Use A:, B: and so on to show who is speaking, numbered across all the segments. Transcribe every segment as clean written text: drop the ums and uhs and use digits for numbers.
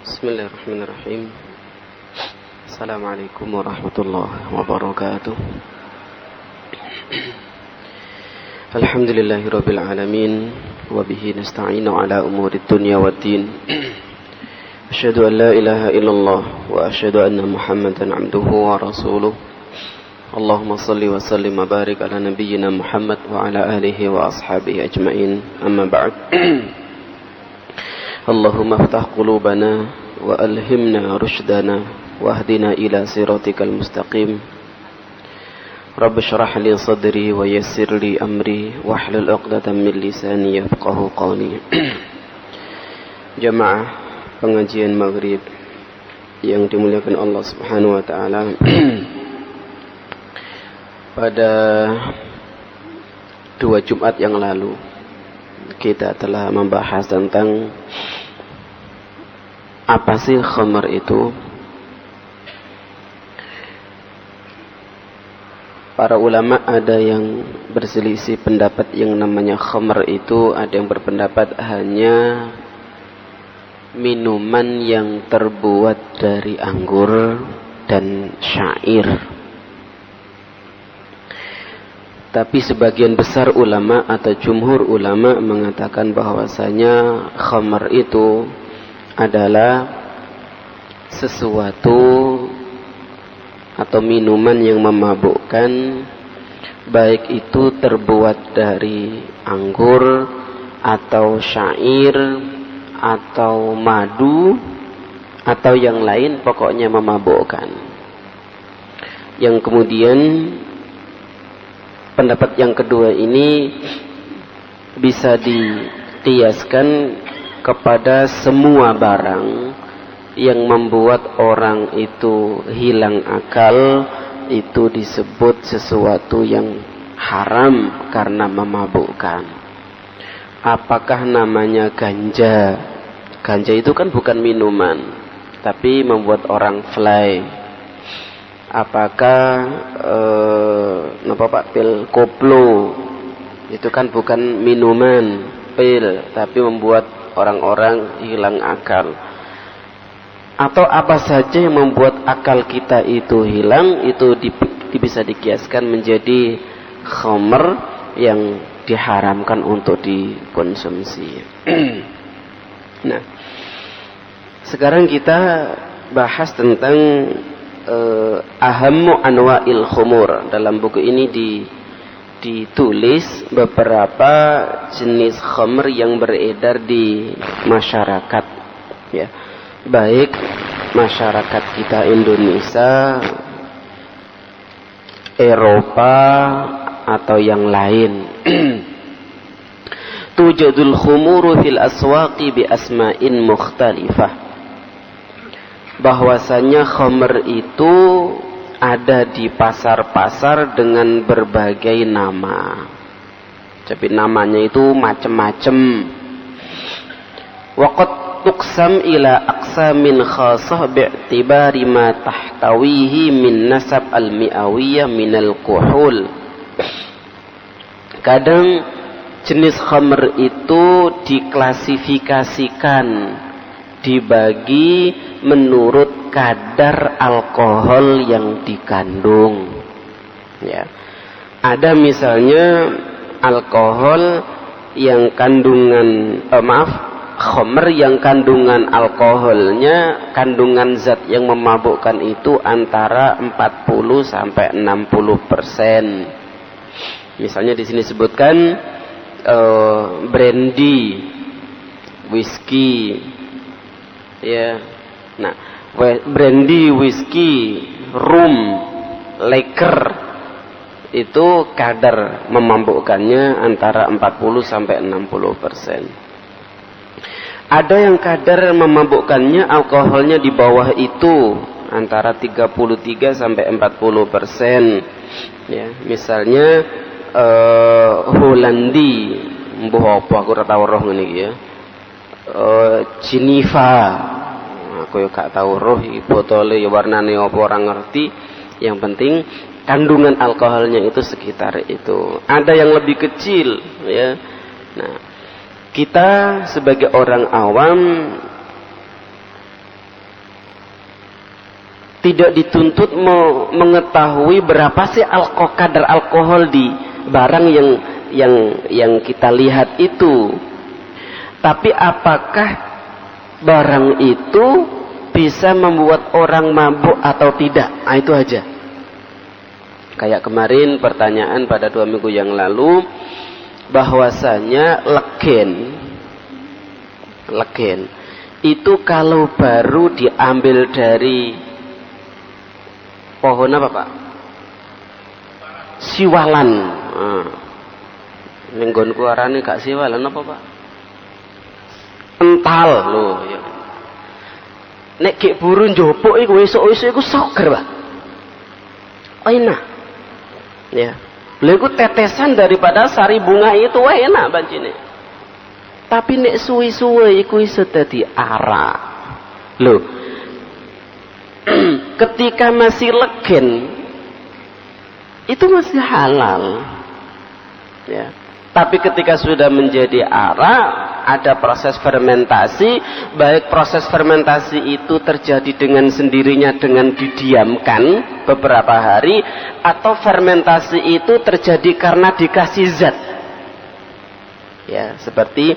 A: Bismillahirrahmanirrahim. Assalamualaikum warahmatullahi wabarakatuh. Alhamdulillahirabbil alamin wa bihi nasta'inu ala umurid dunya waddin. Asyhadu an la ilaha illallah wa asyhadu anna Muhammadan 'abduhu wa rasuluh. Allahumma shalli wa sallim wa barik ala nabiyyina Muhammad wa ala alihi wa ashabihi ajma'in. Amma ba'd. Allahumma iftah qulubana wa alhimna rushdana wahdina ila siratikal mustaqim. Rabbi shrah li sadri wa yassir li amri wahlul 'uqdatam min lisani yafqahu qawli. Jamaah pengajian maghrib yang dimuliakan Allah Subhanahu wa taala. Pada 2 Jumat yang lalu kita telah membahas tentang apa sih khamar itu. Para ulama ada yang berselisih pendapat yang namanya khamar itu. Ada yang berpendapat hanya minuman yang terbuat dari anggur dan syair. Tapi sebagian besar ulama atau jumhur ulama mengatakan bahwasanya khamar itu adalah sesuatu atau minuman yang memabukkan, baik itu terbuat dari anggur atau syair atau madu atau yang lain, pokoknya memabukkan. Yang kemudian pendapat yang kedua ini bisa dikiaskan kepada semua barang yang membuat orang itu hilang akal. Itu disebut sesuatu yang haram karena memabukkan. Apakah namanya ganja? Ganja itu kan bukan minuman, tapi membuat orang fly. Apakah pil koplo? Itu kan bukan minuman, pil, tapi membuat orang-orang hilang akal. Atau apa saja yang membuat akal kita itu hilang, itu bisa dikiaskan menjadi khamr yang diharamkan untuk dikonsumsi. Nah, sekarang kita bahas tentang ahammu anwa'il khumur. Dalam buku ini ditulis beberapa jenis khamr yang beredar di masyarakat, ya, baik masyarakat kita Indonesia, Eropa atau yang lain. Tujadul khumuru fil aswaqi bi asma'in mukhtalifah. Bahwasanya khamr itu ada di pasar-pasar dengan berbagai nama. Tapi namanya itu macam-macam. Waqad tuqsam ila aqsamin khassah bi'tibari ma tahtawihi min nasab al-mi'awiyah min al-kuhul. Kadang jenis khamr itu diklasifikasikan, dibagi menurut kadar alkohol yang dikandung, ya. Ada misalnya alkohol yang kandungan khamr yang kandungan alkoholnya, kandungan zat yang memabukkan itu antara 40 sampai 60%. Misalnya di sini sebutkan brandy, whisky, ya. Nah, brandy, whisky, rum, liquor itu kadar memabukkannya antara 40 sampai 60%. Ada yang kadar memabukkannya alkoholnya di bawah itu antara 33 sampai 40%. Ya, misalnya Holandi, mbuh apa aku ora tau roh ngene iki ya. Geneva, aku ya gak tau roh iki botole ya warnane apa ora ngerti. Yang penting kandungan alkoholnya itu sekitar itu. Ada yang lebih kecil, ya. Nah, kita sebagai orang awam Tidak dituntut mengetahui berapa sih kadar alkohol di barang yang kita lihat itu. Tapi apakah barang itu bisa membuat orang mabuk atau tidak? Nah, itu aja. Kayak kemarin pertanyaan pada 2 minggu yang lalu, bahwasanya legen itu kalau baru diambil dari pohon apa Pak? Siwalan. Nenggonku arane gak siwalan apa Pak? Ental loh. Ya. Nek gek buru njopok iku esuk-esuk iku seger Pak. Enak. Ya. Lha iku tetesan daripada sari bunga itu enak bancine. Tapi nek suwi-suwi iku iso dadi arak. Loh. Ketika masih legen itu masih halal. Ya. Tapi ketika sudah menjadi arak, ada proses fermentasi, baik proses fermentasi itu terjadi dengan sendirinya dengan didiamkan beberapa hari, atau fermentasi itu terjadi karena dikasih zat. Ya, seperti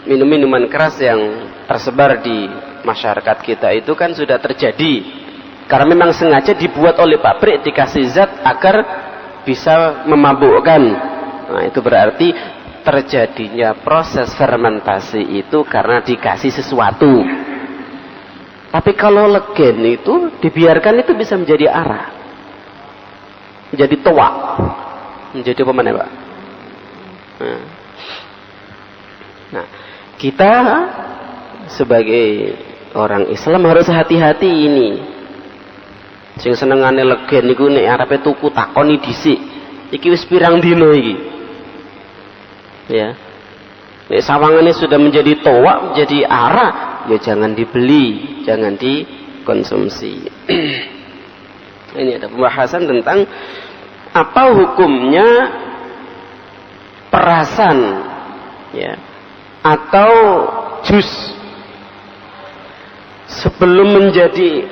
A: minum-minuman keras yang tersebar di masyarakat kita itu kan sudah terjadi karena memang sengaja dibuat oleh pabrik, dikasih zat agar bisa memabukkan. Nah, itu berarti terjadinya proses fermentasi itu karena dikasih sesuatu. Tapi kalau legen itu dibiarkan itu bisa menjadi arak, menjadi toak, menjadi apa mana Pak? Nah, kita sebagai orang Islam harus hati-hati ini. Sing senengane legen niku nek arepe tuku takoni dhisik. Iki wis pirang dina iki. Ya. Nek sawangane sudah menjadi toak, menjadi arak, ya jangan dibeli, jangan dikonsumsi. Ini ada pembahasan tentang apa hukumnya perasan, ya, atau jus sebelum menjadi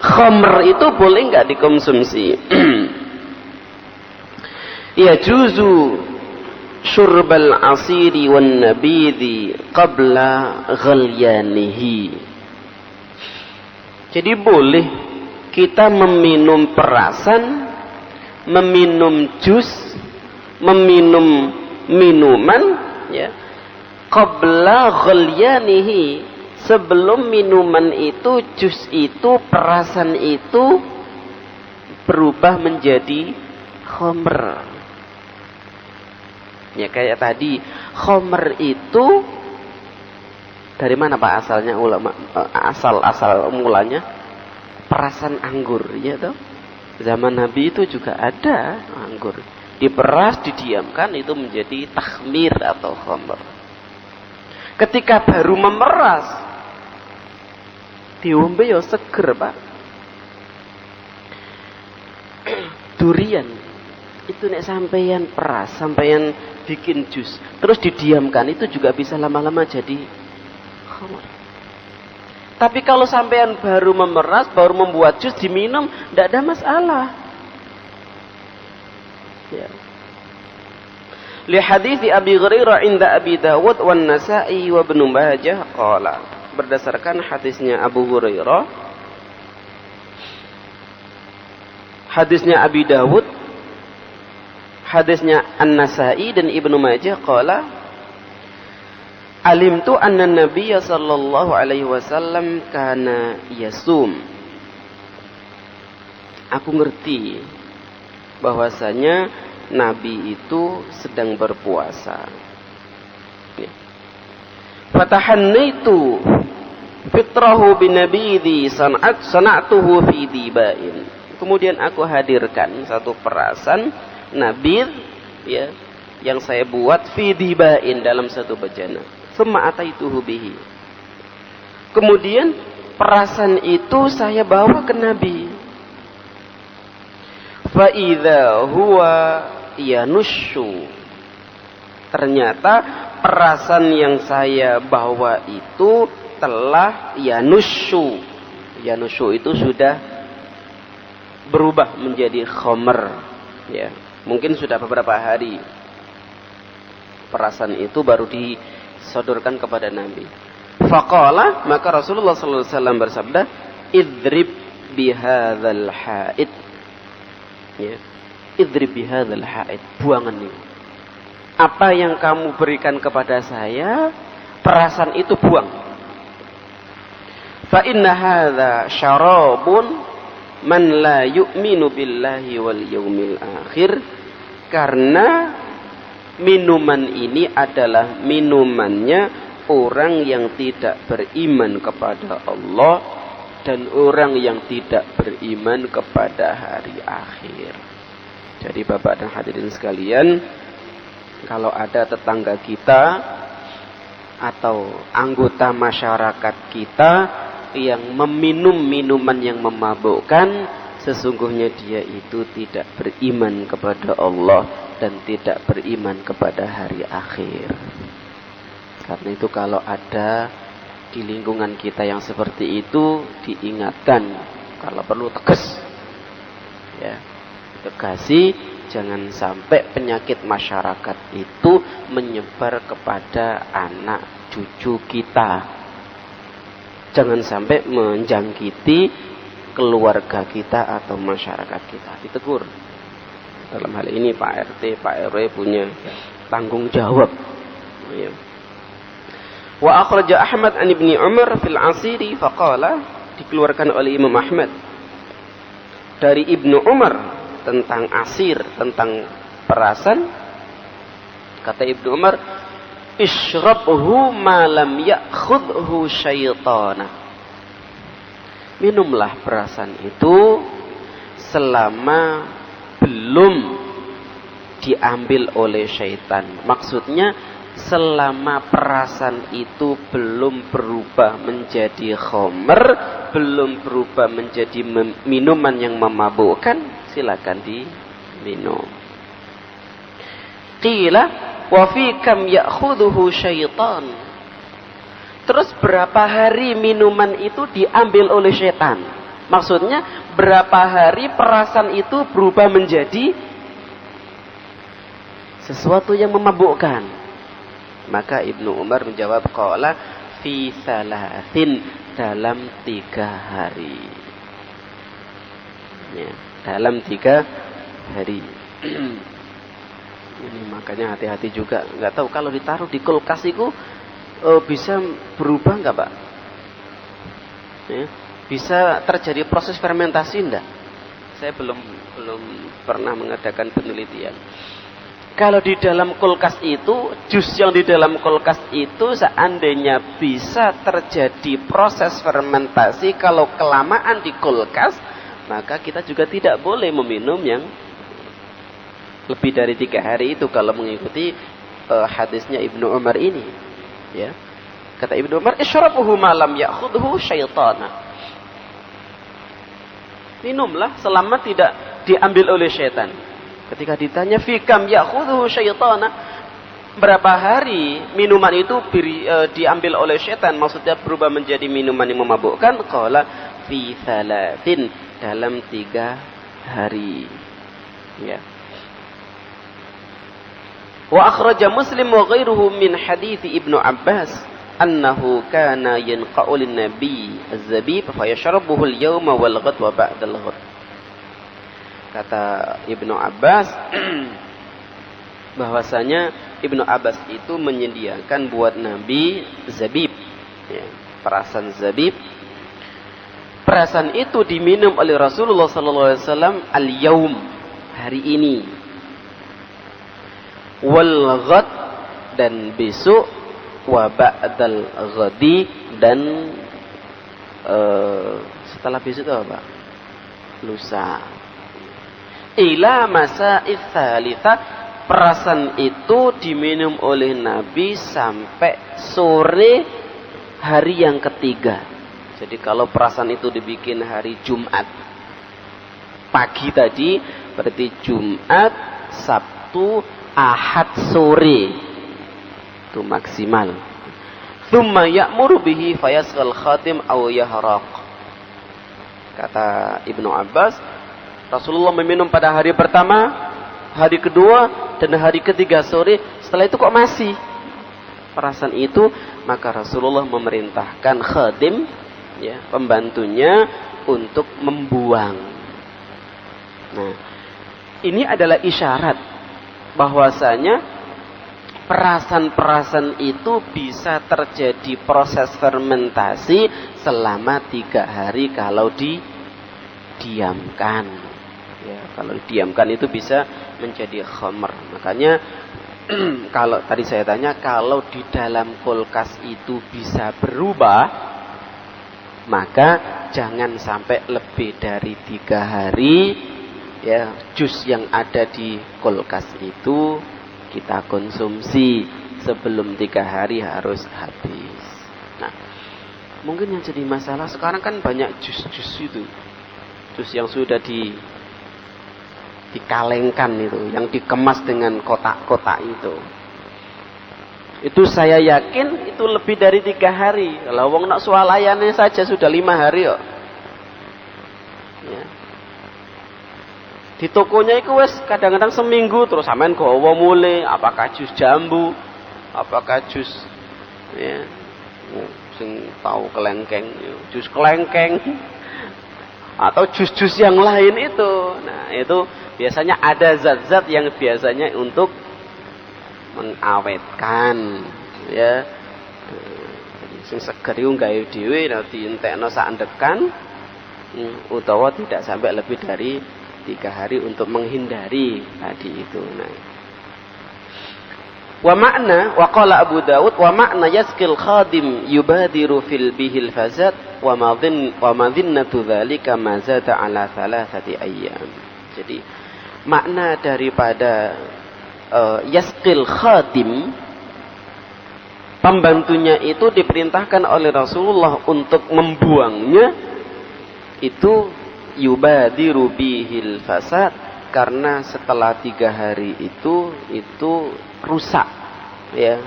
A: khamr itu boleh nggak dikonsumsi? Ya juzu syurbal asiri wan nabidhi qabla ghalyanihi. Jadi boleh kita meminum perasan, meminum jus, meminum minuman, ya, qabla ghalyanihi, sebelum minuman itu, jus itu, perasan itu berubah menjadi khamr. Ya kayak tadi, khamr itu dari mana Pak asalnya, ulama? Asal mulanya perasan anggur, ya toh? Zaman Nabi itu juga ada anggur. Diperas, didiamkan, itu menjadi takhmir atau khamr. Ketika baru memeras, diombe ya seger Pak. Durian itu nek sampeyan peras, sampeyan bikin jus, terus didiamkan, itu juga bisa lama-lama jadi khamr. Tapi kalau sampeyan baru memeras, baru membuat jus, diminum, tidak ada masalah. Ya. Li hadits Abi Hurairah inda Abi Dawud wan Nasa'i wa Ibnu Majah qala. Berdasarkan hadisnya Abu Hurairah, hadisnya Abi Dawud, hadisnya An-Nasa'i dan Ibnu Majah qala, alimtu anna Nabiyya sallallahu alaihi wasallam kana yasum. Aku ngerti bahwasanya Nabi itu sedang berpuasa. Fatahannaitu fitrahu binabidhi sana'tuhu fi dibain. Kemudian aku hadirkan satu perasan nabidh, ya, yang saya buat fi dibain, dalam satu bejana. Tsumma ataituhu bihi. Kemudian perasan itu saya bawa ke Nabi. Fa idza huwa yanushu. Ternyata perasan yang saya bawa itu telah yanushu, Ya nusyu itu sudah berubah menjadi khamr, ya. Mungkin sudah beberapa hari perasaan itu baru disodorkan kepada Nabi. Faqala, maka Rasulullah sallallahu alaihi wasallam bersabda, idrib bihadzal haid. Ya. Idrib bihadzal haid, buangan ini. Apa yang kamu berikan kepada saya, perasaan itu buang. Fa inna hadza syarabun man la yu'minu billahi wal yaumil akhir. Karena minuman ini adalah minumannya orang yang tidak beriman kepada Allah dan orang yang tidak beriman kepada hari akhir. Jadi Bapak dan hadirin sekalian, kalau ada tetangga kita atau anggota masyarakat kita yang meminum minuman yang memabukkan, sesungguhnya dia itu tidak beriman kepada Allah dan tidak beriman kepada hari akhir. Karena itu kalau ada di lingkungan kita yang seperti itu, diingatkan, kalau perlu tegas, ya, tegasi, jangan sampai penyakit masyarakat itu menyebar kepada anak cucu kita. Jangan sampai menjangkiti keluarga kita atau masyarakat kita. Ditegur. Dalam hal ini Pak RT, Pak RW punya tanggung jawab. Ya. Wa akhraja Ahmad an Ibni Umar fil Asiri faqala, dikeluarkan oleh Imam Ahmad dari Ibnu Umar tentang asir, tentang perasan. Kata Ibnu Umar, ishrabhu ma lam ya'khudhu syaitana. Minumlah perasan itu selama belum diambil oleh syaitan. Maksudnya selama perasan itu belum berubah menjadi khamr, belum berubah menjadi minuman yang memabukkan, silakan diminum. Qila wa fi kam ya'khudhuhu syaitan. Terus berapa hari minuman itu diambil oleh syaitan? Maksudnya berapa hari perasan itu berubah menjadi sesuatu yang memabukkan? Maka Ibnu Umar menjawab, qala fi salasin, dalam 3 hari. Ya, dalam 3 hari. Ini makanya hati-hati juga. Nggak tahu kalau ditaruh di kulkas itu bisa berubah nggak, Pak? Ya, bisa terjadi proses fermentasi enggak? Saya belum pernah mengadakan penelitian. Kalau di dalam kulkas itu, jus yang di dalam kulkas itu seandainya bisa terjadi proses fermentasi, kalau kelamaan di kulkas, maka kita juga tidak boleh meminum yang lebih dari 3 hari itu kalau mengikuti hadisnya Ibnu Umar ini. Ya. Kata Ibnu Umar, isyrabuhu ma lam ya'khudhu syaitana. Minumlah selama tidak diambil oleh syaitan. Ketika ditanya fi kam ya'khudhu syaitana, berapa hari minuman itu diambil oleh syaitan, maksudnya berubah menjadi minuman yang memabukkan, qala fi thalathin, dalam 3 hari. Ya. Wa akhraja Muslim wa ghairuhu min hadits Ibnu Abbas annahu kana yanqa'u lin-nabi az-zabib fa yashrabuhu al-yawma wal ghad wa ba'da al-ghad. Kata Ibnu Abbas bahwasanya Ibnu Abbas itu menyediakan buat Nabi zabib, ya, perasan zabib. Perasan itu diminum oleh Rasulullah sallallahu alaihi wasallam al-yaum, hari ini. Wal ghad, dan besok, wa ba'dal ghadi, dan setelah besok itu apa? Lusa. Ila masa'id tsalitsa, perasan itu diminum oleh Nabi sampai sore hari yang ketiga. Jadi kalau perasan itu dibikin hari Jumat pagi tadi, berarti Jumat, Sabtu, Ahad sore itu maksimal. Tsumma ya'muru bihi fayasghal khatim aw yahraq. Kata Ibnu Abbas, Rasulullah meminum pada hari pertama, hari kedua, dan hari ketiga sore. Setelah itu kok masih perasaan itu, maka Rasulullah memerintahkan khadim, ya, pembantunya untuk membuang. Nah, ini adalah isyarat bahwasanya perasan-perasan itu bisa terjadi proses fermentasi selama 3 hari kalau didiamkan. Ya, kalau didiamkan itu bisa menjadi khamr. Makanya kalau tadi saya tanya, kalau di dalam kulkas itu bisa berubah, maka jangan sampai lebih dari 3 hari ya jus yang ada di kulkas itu kita konsumsi. Sebelum 3 hari harus habis. Nah, mungkin yang jadi masalah sekarang kan banyak jus-jus itu, jus yang sudah dikalengkan itu, yang dikemas dengan kotak-kotak itu saya yakin itu lebih dari 3 hari. Kalau wong nak swalayannya saja sudah 5 hari kok. Ya. Di tokonya itu wes kadang-kadang seminggu terus sampean gowo mulai, apakah jus jambu, apakah jus ya sing tahu kelengkeng, jus kelengkeng atau jus-jus yang lain itu. Nah, itu biasanya ada zat-zat yang biasanya untuk mengawetkan, ya. Sing seger iku gawe dhewe nanti entekno saendekan utawa tidak sampai lebih dari 3 hari untuk menghindari tadi itu. Nah, wa makna wa qala Abu Dawud wa makna yaskil khadim yubadiru fil bihil fazat wa madhinnatu dzalika ma zata ala 3 ayyam. Jadi makna daripada yaskil khadim, pembantunya itu diperintahkan oleh Rasulullah untuk membuangnya, itu yubadiru bihil fasad, karena setelah 3 hari itu rusak, ya.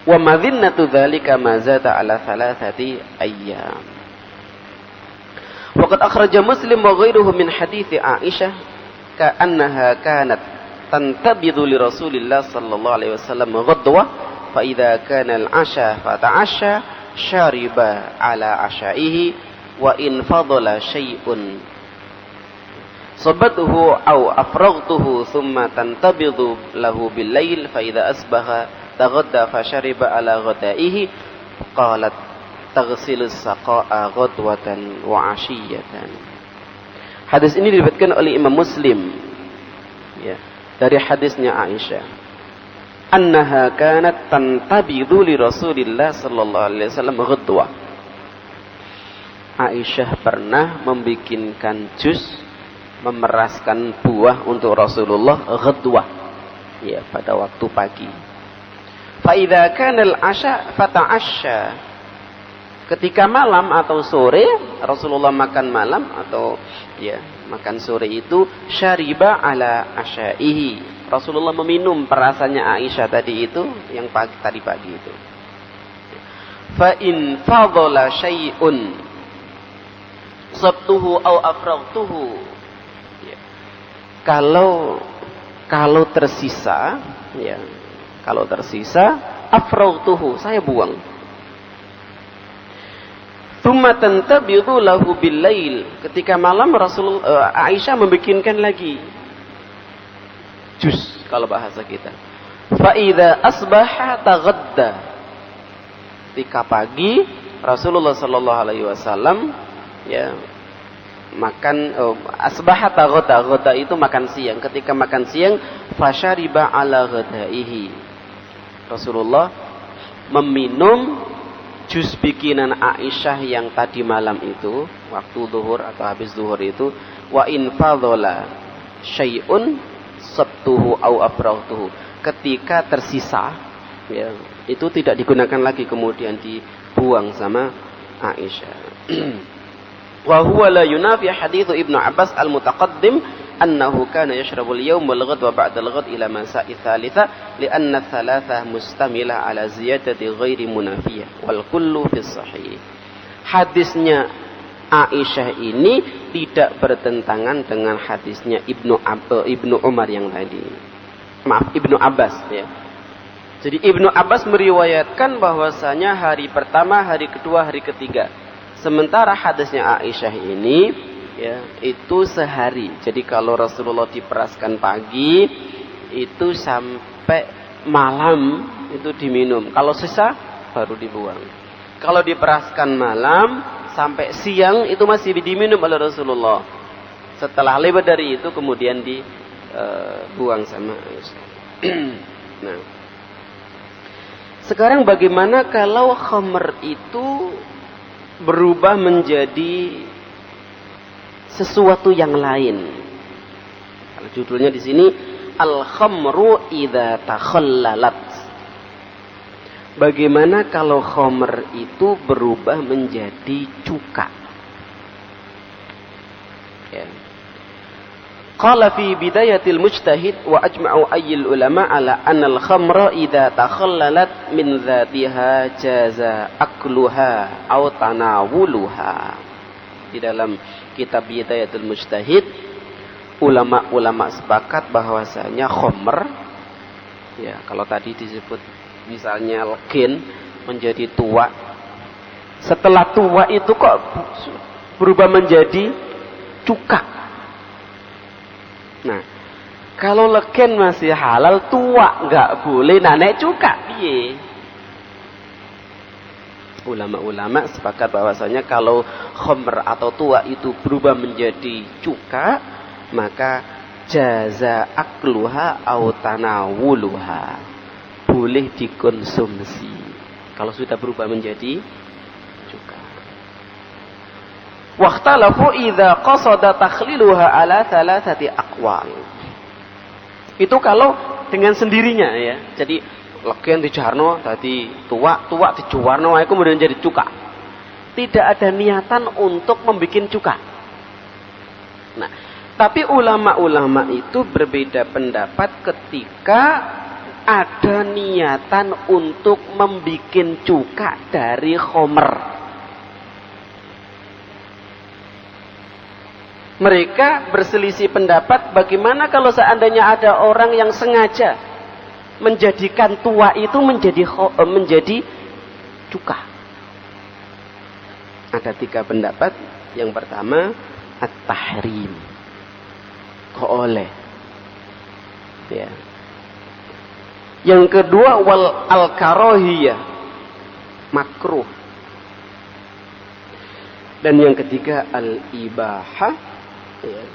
A: Wa madhinnatu dzalika ma zata ala 3 ayyam. Waqad akhraja Muslim wa ghairuhu min hadits Aisyah ka'annaha kanat tantabidu li Rasulillah sallallahu alaihi wasallam ghadwa fa idza kana al-'asha fata'asha syariba ala 'ashaihi wa in fadala syai'un sabatuhu aw afraghtuhu thumma tantabidu lahu bil-lail fa idza asbaha taghadda fa syariba ala ghadaihi qalat taghsilus saqa'a ghadwatan wa 'ashiyatan. Hadis ini diriwayatkan oleh Imam Muslim, ya, dari hadisnya Aisyah, annaha kanat tantabidu li Rasulillah sallallahu alaihi wasallam ghadwa. Aisyah pernah membikinkan jus, memeraskan buah untuk Rasulullah ghadwa, ya, pada waktu pagi. Fa idza kana al-'asha fata'asha. Ketika malam atau sore Rasulullah makan malam atau ya makan sore itu syariba ala asyaihi. Rasulullah meminum perasannya Aisyah tadi itu yang tadi pagi itu. Fa in fadala syai'un sabtuhu aw afraghtuhu. Ya. Kalau tersisa, ya. Kalau tersisa afraghtuhu, saya buang. Tsumma tantabidu lahu bil-lail. Ketika malam Aisyah membikinkan lagi jus kalau bahasa kita. Fa idza asbaha taghadda. Ketika pagi Rasulullah sallallahu alaihi wasallam ya makan asbaha taghadda. Ghadda itu makan siang. Ketika makan siang fasyariba ala ghadaihi. Rasulullah meminum jus bikinan Aisyah yang tadi malam itu, waktu zuhur atau habis zuhur itu, wa in fadhala syai'un sabtuhu au abrautuhu. Ketika tersisa, ya, itu tidak digunakan lagi, kemudian dibuang sama Aisyah. Wa huwa la yunafi hadits Ibnu Abbas al-mutaqaddim annahu kana yashrabu al-yawm wal ghad wa ba'da al-ghad ila masa'i thalitha li'anna thalatha mustamila ala ziyadati ghairi munafiyah wal kullu fi sahih. Hadisnya Aisyah ini tidak bertentangan dengan hadisnya Ibnu Umar yang tadi. Maaf, Ibnu Abbas ya. Jadi Ibnu Abbas meriwayatkan bahwasanya hari pertama, hari kedua, hari ketiga. Sementara hadisnya Aisyah ini ya, itu sehari. Jadi kalau Rasulullah diperaskan pagi itu sampai malam itu diminum. Kalau sisa baru dibuang. Kalau diperaskan malam sampai siang itu masih diminum oleh Rasulullah. Setelah lewat dari itu kemudian dibuang sama Aisyah. Nah, sekarang bagaimana kalau khamr itu berubah menjadi sesuatu yang lain? Kalau judulnya di sini al-khamru idza takhallalat. Bagaimana kalau khamr itu berubah menjadi cuka? Ya. Qala fi bidayatil mujtahid wa ajma'u ayyil ulama ala anna al-khamra idza takhallalat min dzatiha jaza akluha aw tanawuluha. Di dalam kitab Bidayatul Mujtahid, ulama-ulama sepakat bahwasanya khamr, ya kalau tadi disebut misalnya legen menjadi tua, setelah tua itu kok berubah menjadi cuka. Nah, kalau legen masih halal, tua nggak boleh, naik cuka piye? Ulama-ulama sepakat bahwasanya kalau khamr atau tua itu berubah menjadi cuka, maka jaza akluha au tanawuluha, boleh dikonsumsi kalau sudah berubah menjadi cuka. Waqtalafu idza qasada takhliluha ala thalathati aqwal. Itu kalau dengan sendirinya ya. Jadi legen dijarno tadi tua dijuwarno wae kemudian jadi cuka. Tidak ada niatan untuk membuat cuka. Nah, tapi ulama-ulama itu berbeda pendapat ketika ada niatan untuk membuat cuka dari khamr. Mereka berselisih pendapat bagaimana kalau seandainya ada orang yang sengaja menjadikan tua itu menjadi cuka. Ada 3 pendapat. Yang pertama, at-tahrim. Kok oleh. Ya. Yang kedua wal al-karahiyah, makruh. Dan yang ketiga al-ibahah, ya,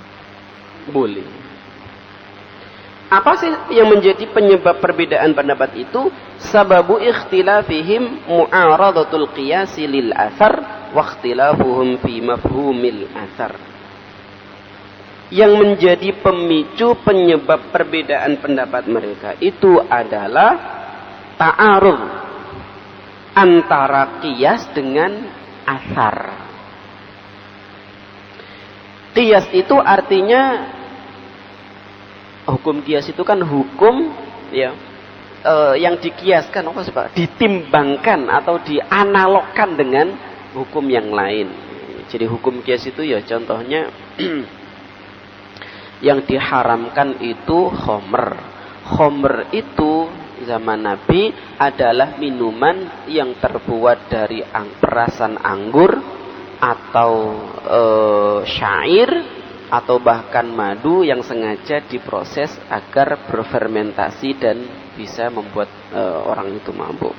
A: boleh. Apa sih yang menjadi penyebab perbedaan pendapat itu? Sababu ikhtilafihim mu'aradatul qiyasi lil athar wa ikhtilafuhum fi mafhumil athar. Yang menjadi pemicu penyebab perbedaan pendapat mereka itu adalah ta'arud antara qiyas dengan athar. Qiyas itu artinya, hukum qiyas itu kan hukum ya yang dikiaskan, ditimbangkan atau dianalogkan dengan hukum yang lain. Jadi hukum qiyas itu ya contohnya yang diharamkan itu khamr. Khamr itu zaman Nabi adalah minuman yang terbuat dari perasan anggur atau syair atau bahkan madu yang sengaja diproses agar berfermentasi dan bisa membuat orang itu mabuk.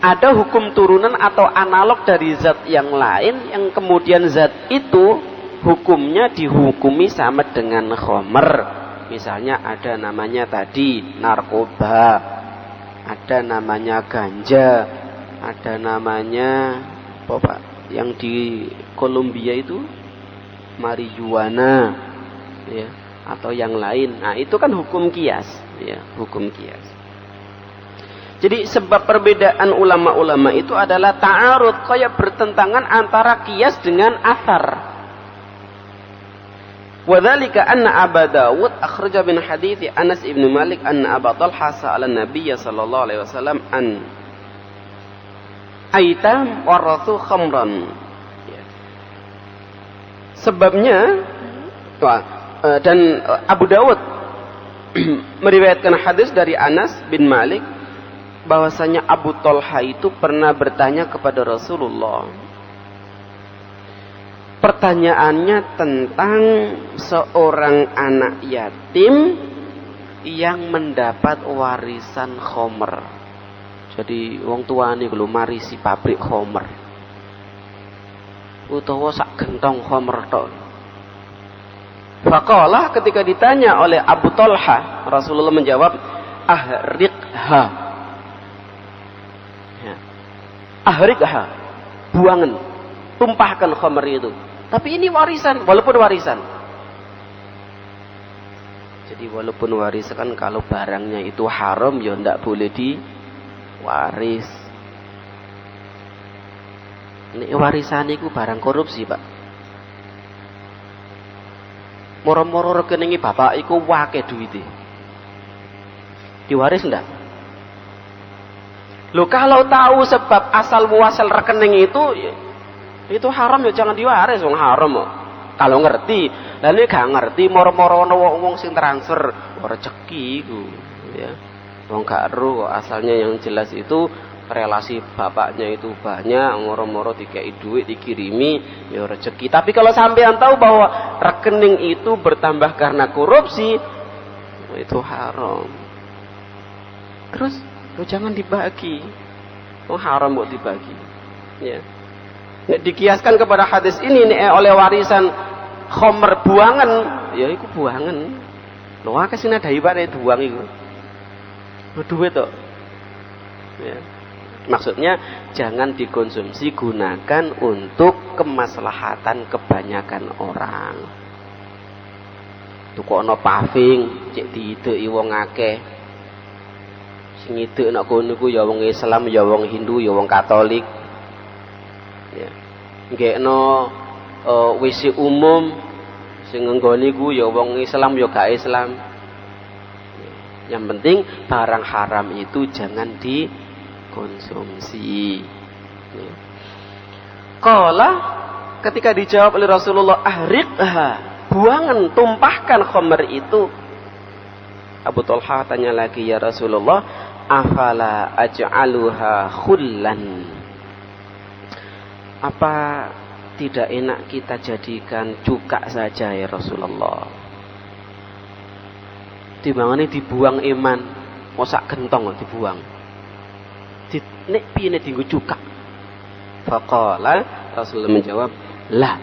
A: Ada hukum turunan atau analog dari zat yang lain yang kemudian zat itu hukumnya dihukumi sama dengan khamr. Misalnya ada namanya tadi narkoba, ada namanya ganja, ada namanya apa Pak? Yang di Kolombia itu marijuana, ya, atau yang lain. Nah, itu kan hukum qiyas, ya, hukum qiyas. Jadi sebab perbedaan ulama-ulama itu adalah ta'arud, kayak bertentangan antara qiyas dengan athar. Wadzalika anna Abu Dawud akhraja min hadits Anas ibn Malik anna Abu Talha sa'ala Nabiy sallallahu alaihi wasallam an aitam warathu khamran Sebabnya dan Abu Dawud meriwayatkan hadis dari Anas bin Malik bahwasanya Abu Talha itu pernah bertanya kepada Rasulullah. Pertanyaannya tentang seorang anak yatim yang mendapat warisan khomer. Jadi wong tuane kuwi marisi pabrik khomer. Utawa sak gentong khomer tok. Faqala ketika ditanya oleh Abu Talha, Rasulullah menjawab, ahriqha. Ya. Ahriqha, buangan, tumpahkan khamr itu. Tapi ini warisan, walaupun warisan. Jadi walaupun warisan, kalau barangnya itu haram, ya tidak boleh diwaris. Ini warisan itu barang korupsi, Pak. Moro-moro rekeningi bapak iku wake duwite. Diwaris ndak? Loh kalau tahu sebab asal muasal rekening itu haram ya jangan diwaris, wong haram kok. Kalau ngerti, lah nek gak ngerti moro-moro ana wong sing transfer rezeki iku, ya. Wong gak ero asalnya yang jelas itu relasi bapaknya itu banyak, moro-moro dikei duit dikirimi ya rezeki. Tapi kalau sampean tahu bahwa rekening itu bertambah karena korupsi, itu haram. Terus jangan dibagi. Oh haram kok dibagi. Ya. Nek dikiaskan kepada hadis ini oleh warisan khomer buangan, ya iku buangan. Lho akeh sing ada ibare buang iku. Duit tok. Ya. Maksudnya jangan dikonsumsi, gunakan untuk kemaslahatan kebanyakan orang. Tukokno paving, cek diideki wong akeh. Sing idek nek kono iku ya wong Islam, ya wong Hindu, ya wong Katolik. Ya. Nggekno WC umum sing nggone iku ya wong Islam, ya gak Islam. Yang penting barang haram itu jangan dikonsumsi. Qala ketika dijawab oleh Rasulullah, ahriqha, buangan, tumpahkan khamr itu. Abu Talha tanya lagi, ya Rasulullah, afala aj'aluha khullan, apa tidak enak kita jadikan cuka saja ya Rasulullah? Timbangane dibuang iman, mosak gentong dibuang. Nek piye nek dienggo cuka? Faqala, Rasulullah menjawab, la,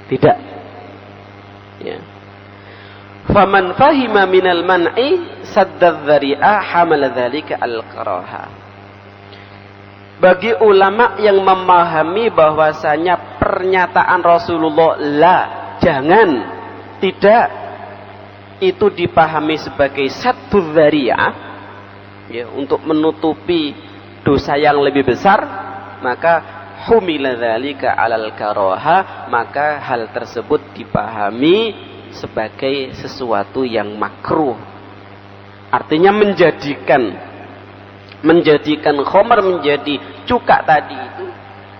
A: tidak. Ya. Faman fahima minal man'i saddadz dzari'a hamala dzalika al-karaha. Bagi ulama yang memahami bahwasanya pernyataan Rasulullah la, jangan, tidak, itu dipahami sebagai saddadz dzari'ah, ya, untuk menutupi dosa yang lebih besar, maka humila dzalika 'alal karaha, maka hal tersebut dipahami sebagai sesuatu yang makruh. Artinya menjadikan khamr menjadi cuka tadi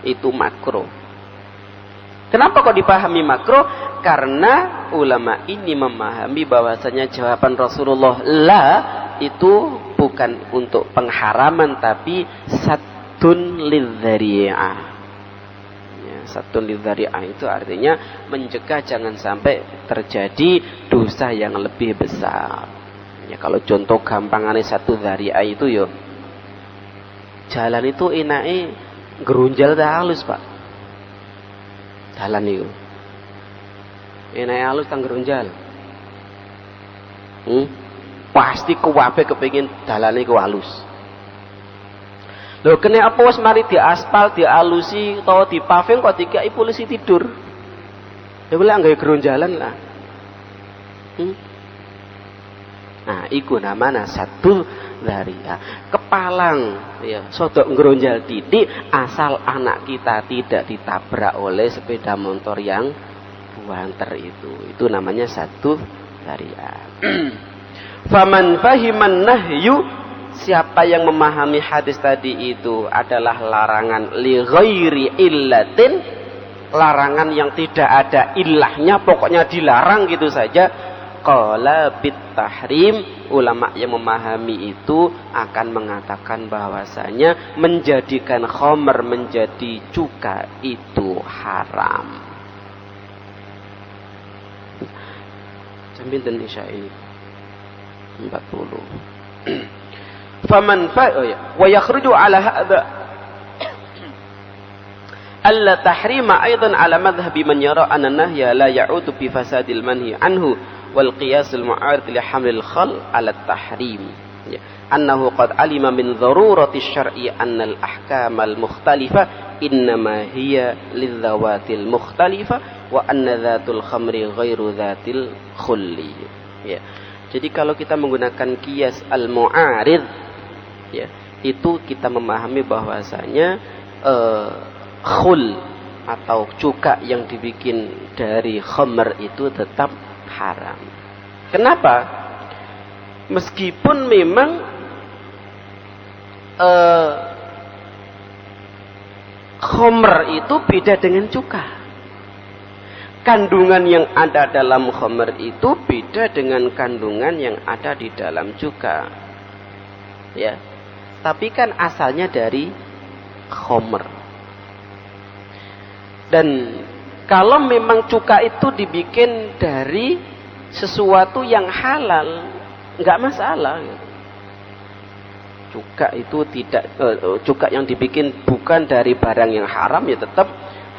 A: itu makruh. Kenapa kok dipahami makruh? Karena ulama ini memahami bahwasanya jawaban Rasulullah la itu bukan untuk pengharaman, tapi saddun lidzari'ah. Ya, saddun lidzari'ah itu artinya mencegah jangan sampai terjadi dosa yang lebih besar. Ya, kalau contoh gampangane satu dzari'ah itu yo, jalan itu enake gerunjal ta halus, Pak. Jalan itu enake halus ta gerunjal. Pasti kuwabe kepengin dalane ku halus. Lho kene apa wis mari diaspal, dialusi utawa dipaving kok dikai polisi tidur. Ya kuwi anggawe geronjalan lah. Nah, iku namanya satu dzari'ah. Kepalang ya, sodok ngronjal titik asal anak kita tidak ditabrak oleh sepeda motor yang buanter itu. Itu namanya satu dzari'ah. Faman fahiman nahyu, siapa yang memahami hadis tadi itu adalah larangan li ghairi illatin, larangan yang tidak ada ilahnya, pokoknya dilarang gitu saja. Qala bit tahrim, ulama yang memahami itu akan mengatakan bahwasanya menjadikan khamr menjadi cuka itu haram. Sambil Isya ini 40. Faman wa yakhruju ala hadha alla tahrima aidan ala madhhabi man yara anna nahya la ya'udu bi fasadil manhi anhu wal qiyas al mu'arid li haml al khal ala tahrim annahu qad alima min darurati syar'i anna al ahkam al mukhtalifa innama hiya lil dhawatil mukhtalifa wa anna dhatul khamri ghairu dhatil khulli. Ya. Jadi kalau kita menggunakan qiyas al mu'arid, ya, itu kita memahami bahwasanya khul atau cuka yang dibikin dari khamr itu tetap haram. Kenapa? Meskipun memang khamr itu beda dengan cuka. Kandungan yang ada dalam khamr itu beda dengan kandungan yang ada di dalam cuka. Ya. Tapi kan asalnya dari khamr. Dan kalau memang cuka itu dibikin dari sesuatu yang halal, nggak masalah. Cuka itu tidak, cuka yang dibikin bukan dari barang yang haram ya tetap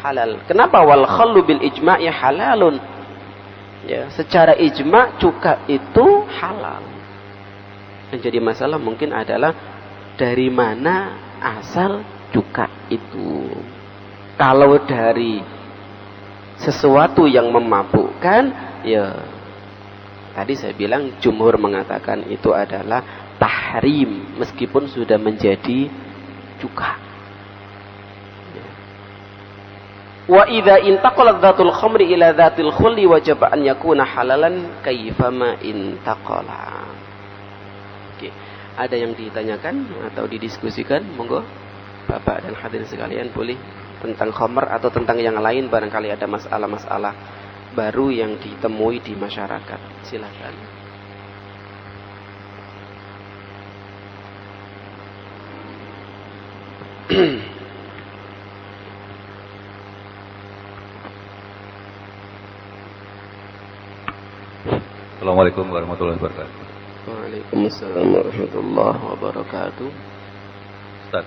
A: halal. Kenapa? Wal khallu bil ijma'i halalun. Ya, secara ijma' cuka itu halal. Yang jadi masalah mungkin adalah dari mana asal cuka itu. Kalau dari sesuatu yang memabukkan, ya tadi saya bilang jumhur mengatakan itu adalah tahrim meskipun sudah menjadi cuka. Wa idza intaqalat dzatul khamri ila dzatil khulli wajib an yakuna halalan kaifama intaqala. Oke, ada yang ditanyakan atau didiskusikan? Monggo Bapak dan hadirin sekalian boleh tentang khamr atau tentang yang lain, barangkali ada masalah-masalah baru yang ditemui di masyarakat. Silakan.
B: Assalamualaikum warahmatullahi wabarakatuh.
A: Waalaikumsalam warahmatullahi wabarakatuh.
B: Ustaz,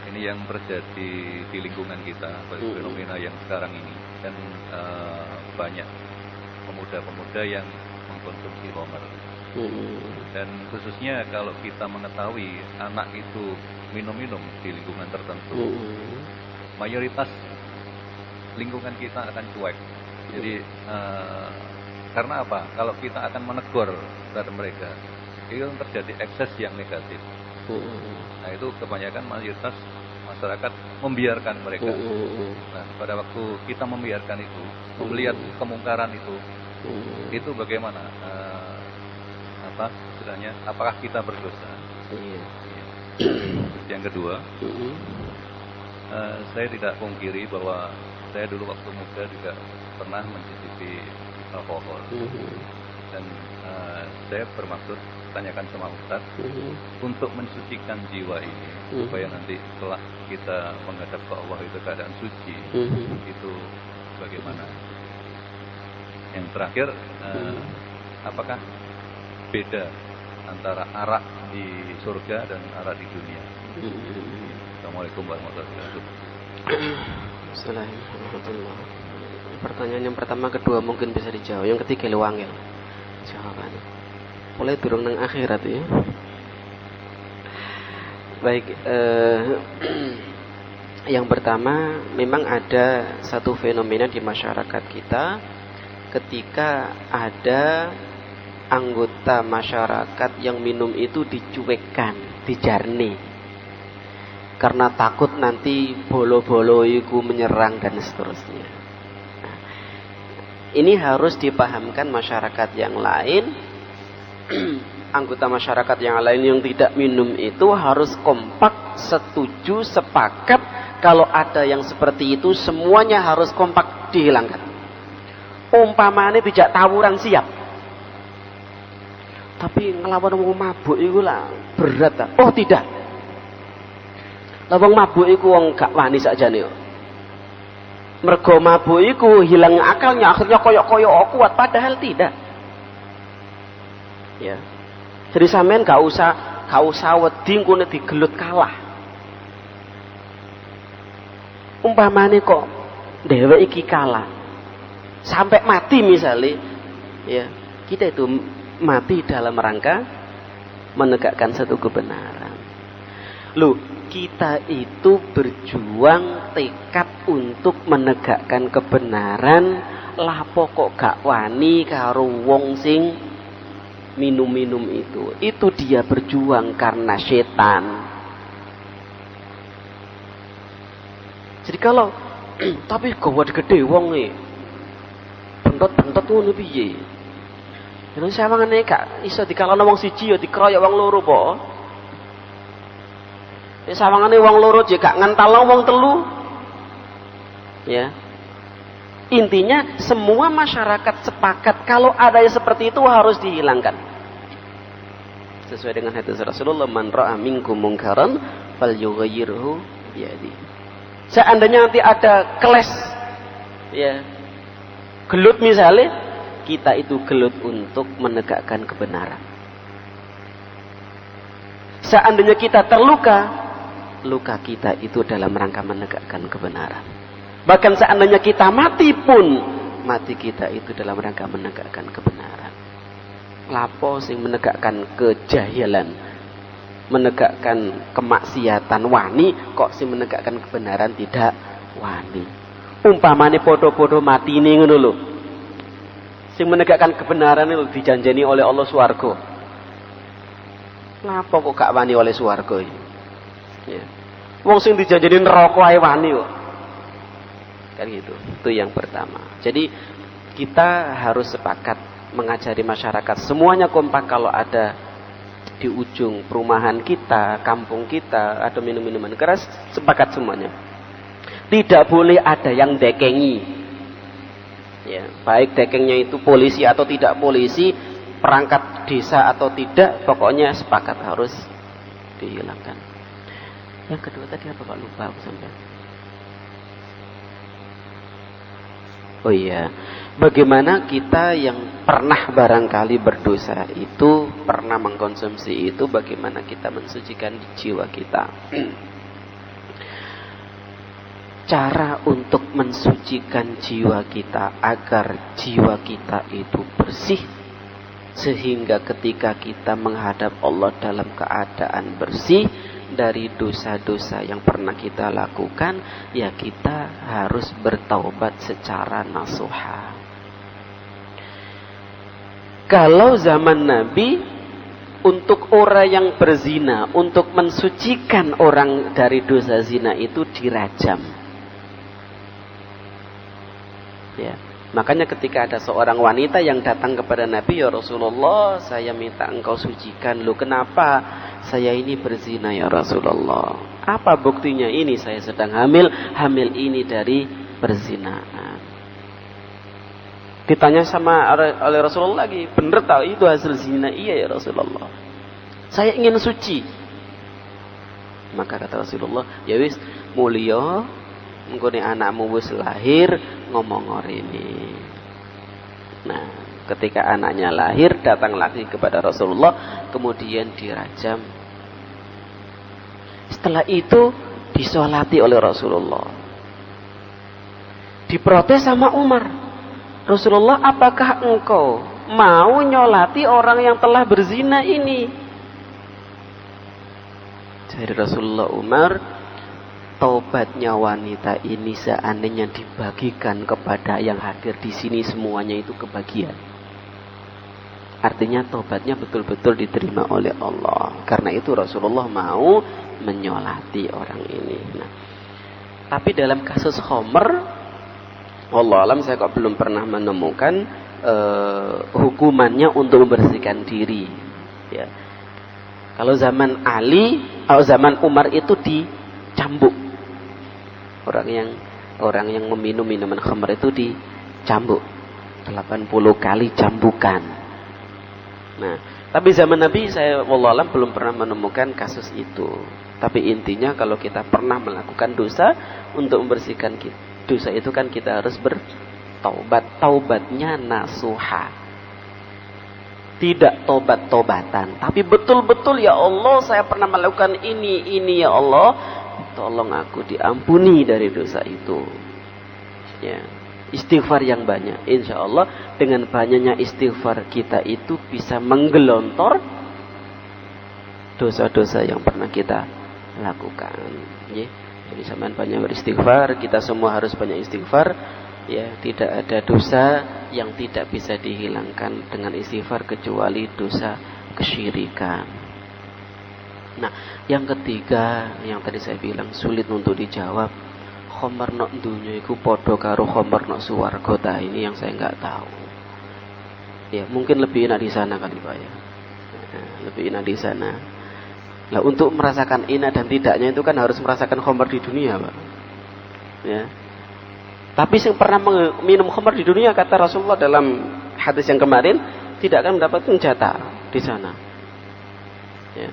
B: ini yang terjadi di lingkungan kita, fenomena yang sekarang ini, dan banyak pemuda-pemuda yang mengkonsumsi khamr. Dan khususnya kalau kita mengetahui anak itu minum-minum di lingkungan tertentu, mayoritas lingkungan kita akan cuek. Jadi karena apa? Kalau kita akan menegur kepada mereka, itu terjadi ekses yang negatif. Nah, itu kebanyakan mayoritas masyarakat membiarkan mereka. Nah, pada waktu kita membiarkan itu, melihat kemungkaran itu bagaimana? Istilahnya, apakah kita berdosa? Yang kedua, saya tidak pungkiri bahwa saya dulu waktu muda juga pernah mencicipi alkohol, dan saya bermaksud tanyakan sama Ustaz untuk mensucikan jiwa ini supaya nanti setelah kita menghadap ke Allah itu keadaan suci, itu bagaimana? Yang terakhir, apakah beda antara arak di surga dan arak di dunia? Assalamualaikum warahmatullahi wabarakatuh.
A: Assalamualaikum warahmatullahi wabarakatuh. Pertanyaan yang pertama, kedua mungkin bisa dijawab. Yang ketiga lu wangel jawabannya. Mulai turun nang akhirat ya. Baik, yang pertama memang ada satu fenomena di masyarakat kita ketika ada anggota masyarakat yang minum itu dicuekkan, dijarni. Karena takut nanti bolo-bolo itu menyerang dan seterusnya. Nah, ini harus dipahamkan masyarakat yang lain. Anggota masyarakat yang lain yang tidak minum itu harus kompak, setuju, sepakat kalau ada yang seperti itu semuanya harus kompak dihilangkan. Umpamane bijak tawuran siap. Tapi ngelawan wong mabuk iku lah berat ta. Oh tidak. Lah wong mabuk iku wong gak wani sakjane kok. Mergo mabuk iku hilang akalnya akhirnya koyok-koyok kuat padahal tidak. Ya. Jadi sampean gak usah wedi engko digelut kalah. Umpamane kok dhewe iki kalah sampai mati misalnya, ya kita itu mati dalam rangka menegakkan satu kebenaran. Loh, kita itu berjuang tekad untuk menegakkan kebenaran, lah pokok gak wani karo wong sing minum-minum itu. Itu dia berjuang karena setan. Jadi kalau tapi gawat gede wong e. Bentot-bentot ngono piye? Yen sawangane gak iso dikalahno wong siji ya dikeroyok wong loro po. Nek sawangane wong loro je gak ngentalno wong telu. Ya. Intinya semua masyarakat sepakat kalau ada yang seperti itu harus dihilangkan. Sesuai dengan hadis Rasulullah, man ra'a minkum munkaran falyughayyirhu biyadi. Seandainya nanti ada keles, ya, gelut misalnya, kita itu gelut untuk menegakkan kebenaran. Seandainya kita terluka, luka kita itu dalam rangka menegakkan kebenaran. Bahkan seandainya kita mati pun, mati kita itu dalam rangka menegakkan kebenaran. Lapo sing menegakkan kejahilan, menegakkan kemaksiatan wani, kok sing menegakkan kebenaran tidak wani. Umpamane podo-podo mati ini ngono lho. Sing menegakkan kebenaran itu dijanjeni oleh Allah swarga. Lapo kok gak wani oleh swarga iki? Ya. Wong sing dijanjeni neraka ae wani kok. Kan gitu. Itu yang pertama. Jadi kita harus sepakat mengajari masyarakat semuanya kompak kalau ada di ujung perumahan kita, kampung kita ada minum-minuman keras, sepakat semuanya. Tidak boleh ada yang dekengi. Ya, baik dekengnya itu polisi atau tidak polisi, perangkat desa atau tidak, pokoknya sepakat harus dihilangkan. Yang kedua tadi apa Pak? Lupa aku sampai. Oh iya, bagaimana kita yang pernah barangkali berdosa itu, pernah mengkonsumsi itu, bagaimana kita mensucikan jiwa kita. Cara untuk mensucikan jiwa kita agar jiwa kita itu bersih, sehingga ketika kita menghadap Allah dalam keadaan bersih dari dosa-dosa yang pernah kita lakukan, ya kita harus bertaubat secara nasuha. Kalau zaman Nabi, untuk orang yang berzina, untuk mensucikan orang dari dosa zina itu dirajam. Ya, makanya ketika ada seorang wanita yang datang kepada Nabi, ya Rasulullah, saya minta engkau sucikan. Loh, kenapa saya ini berzina ya Rasulullah? Apa buktinya ini? Saya sedang hamil ini dari perzinaan. Ditanya oleh Rasulullah lagi, bener tahu itu hasil zina? Iya ya Rasulullah. Saya ingin suci. Maka kata Rasulullah, ya wis mulia, mengkone anakmu wis lahir ngomong ini. Nah, ketika anaknya lahir, datang lagi kepada Rasulullah, kemudian dirajam. Setelah itu disolati oleh Rasulullah. Diprotes sama Umar. Rasulullah, apakah engkau mau nyolati orang yang telah berzina ini? Jadi Rasulullah, Umar, taubatnya wanita ini seandainya dibagikan kepada yang hadir di sini semuanya itu kebagian. Artinya taubatnya betul-betul diterima oleh Allah. Karena itu Rasulullah mau menyolati orang ini. Nah, tapi dalam kasus Khomer, wallahu alam, saya kok belum pernah menemukan hukumannya untuk membersihkan diri. Ya. Kalau zaman Ali, atau zaman Umar itu dicambuk. Orang yang meminum minuman khamr itu dicambuk 80 kali cambukan. Nah, tapi zaman Nabi saya wallahualam belum pernah menemukan kasus itu. Tapi intinya kalau kita pernah melakukan dosa, untuk membersihkan dosa itu kan kita harus bertaubat. Taubatnya nasuha. Tidak tobat-tobatan, tapi betul-betul ya Allah saya pernah melakukan ini ya Allah, tolong aku diampuni dari dosa itu. Ya, istighfar yang banyak. Insya Allah dengan banyaknya istighfar kita itu bisa menggelontor dosa-dosa yang pernah kita lakukan. Ya, jadi sampean banyak beristighfar, kita semua harus banyak istighfar. Ya, tidak ada dosa yang tidak bisa dihilangkan dengan istighfar kecuali dosa kesyirikan. Nah, yang ketiga yang tadi saya bilang sulit untuk dijawab, khamar nok dunya iku padha karo khamar nok swarga ta, ini yang saya enggak tahu. Ya, mungkin lebih enak di sana kali Pak ya. Lebih enak di sana. Lah untuk merasakan enak dan tidaknya itu kan harus merasakan khamar di dunia, Pak. Ya. Tapi yang pernah minum khamar di dunia, kata Rasulullah dalam hadis yang kemarin, tidak akan mendapatkan jatah di sana. Ya,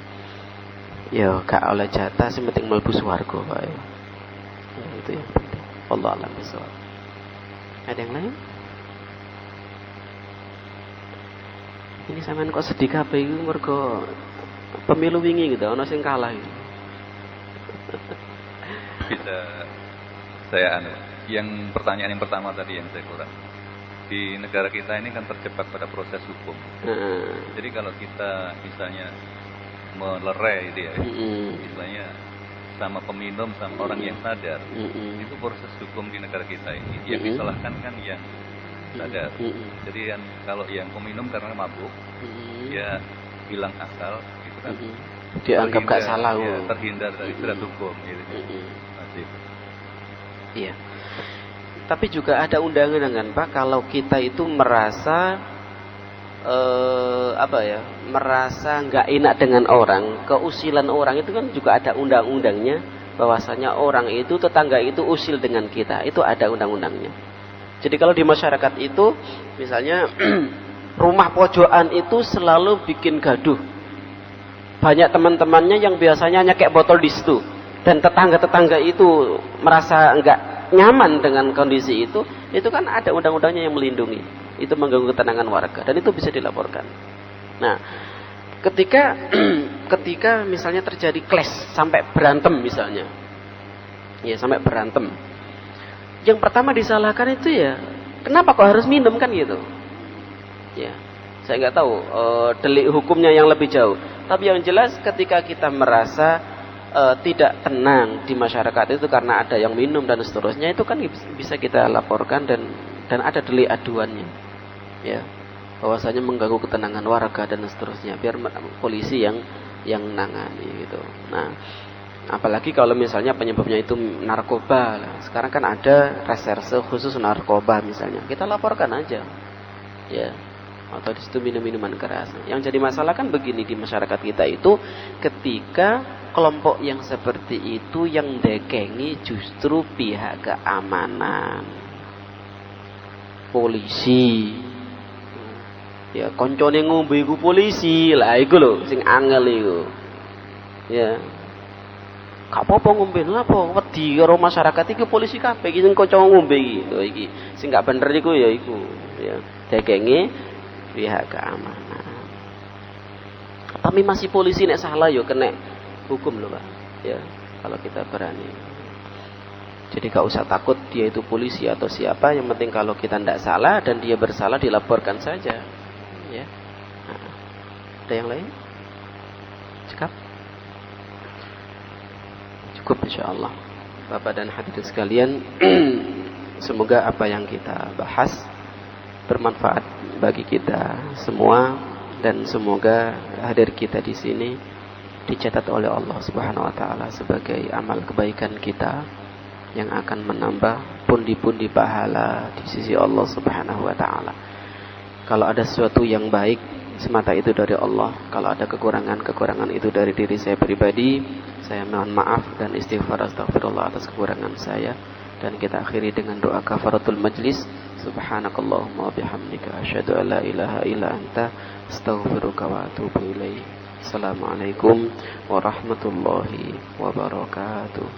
A: ya gak oleh jatah, yang penting mlebu swarga, Pak. Ya, itu yang penting. Allah alam bisawab. Ada yang lain? Ini sampean kok sedih kabeh iku mergo pemilu wingi gitu, ana sing kalah gitu.
B: Bisa saya yang pertanyaan yang pertama tadi yang saya kurang. Di negara kita ini kan terjebak pada proses hukum. Jadi kalau kita misalnya melerai itu ya, istilahnya sama peminum sama orang yang sadar, itu proses hukum di negara kita ini. Yang disalahkan kan yang sadar. Jadi kan kalau yang peminum karena mabuk, dia hilang akal, itu kan
A: dianggap gak salah,
B: ya, terhindar dari jerat hukum gitu. Masih.
A: Iya. Tapi juga ada undangan kan Pak, kalau kita itu merasa merasa nggak enak dengan orang, keusilan orang itu kan juga ada undang-undangnya, bahwasanya orang itu, tetangga itu usil dengan kita, itu ada undang-undangnya. Jadi kalau di masyarakat itu misalnya rumah pojokan itu selalu bikin gaduh, banyak teman-temannya yang biasanya nyekek botol di situ, dan tetangga-tetangga itu merasa nggak nyaman dengan kondisi itu kan ada undang-undangnya yang melindungi. Itu mengganggu ketenangan warga dan itu bisa dilaporkan. Nah, ketika misalnya terjadi clash sampai berantem misalnya, ya sampai berantem, yang pertama disalahkan itu ya kenapa kok harus minum kan gitu. Ya, saya nggak tahu delik hukumnya yang lebih jauh. Tapi yang jelas ketika kita merasa tidak tenang di masyarakat itu karena ada yang minum dan seterusnya, itu kan bisa kita laporkan dan ada delik aduannya, ya, bahwasanya mengganggu ketenangan warga dan seterusnya, biar polisi yang nangani gitu. Nah, apalagi kalau misalnya penyebabnya itu narkoba, sekarang kan ada reserse khusus narkoba misalnya, kita laporkan aja, ya. Atau di situ minum-minuman keras. Yang jadi masalah kan begini di masyarakat kita itu, ketika kelompok yang seperti itu yang dekengi justru pihak keamanan, polisi. Ya koncone ngombe iku polisi, lah iku lho sing angel iku. Ya. Gak apa-apa ngombe, lha apa wedi karo masyarakat iki polisi kabeh iki sing kanca ngombe iki. Lho iki sing gak bener iku ya iku, ya. Dekengi pihak keamanan. Tapi masih polisi nek salah yo kena hukum loh Pak. Ya, kalau kita berani. Jadi gak usah takut dia itu polisi atau siapa, yang penting kalau kita tidak salah dan dia bersalah dilaporkan saja. Ya. Nah, ada yang lain? Cukup insyaallah. Bapak dan hadirin sekalian, semoga apa yang kita bahas bermanfaat bagi kita semua, dan semoga hadir kita di sini dicatat oleh Allah Subhanahu wa taala sebagai amal kebaikan kita yang akan menambah pundi-pundi pahala di sisi Allah Subhanahu wa taala. Kalau ada sesuatu yang baik, semata itu dari Allah. Kalau ada kekurangan itu dari diri saya pribadi. Saya mohon maaf dan istighfar astagfirullah atas kekurangan saya. Dan kita akhiri dengan doa kafaratul majlis. Subhanakallahumma bihamdika asyhadu an la ilaha illa anta astaghfiruka wa atubu ilaik. Assalamualaikum warahmatullahi wabarakatuh.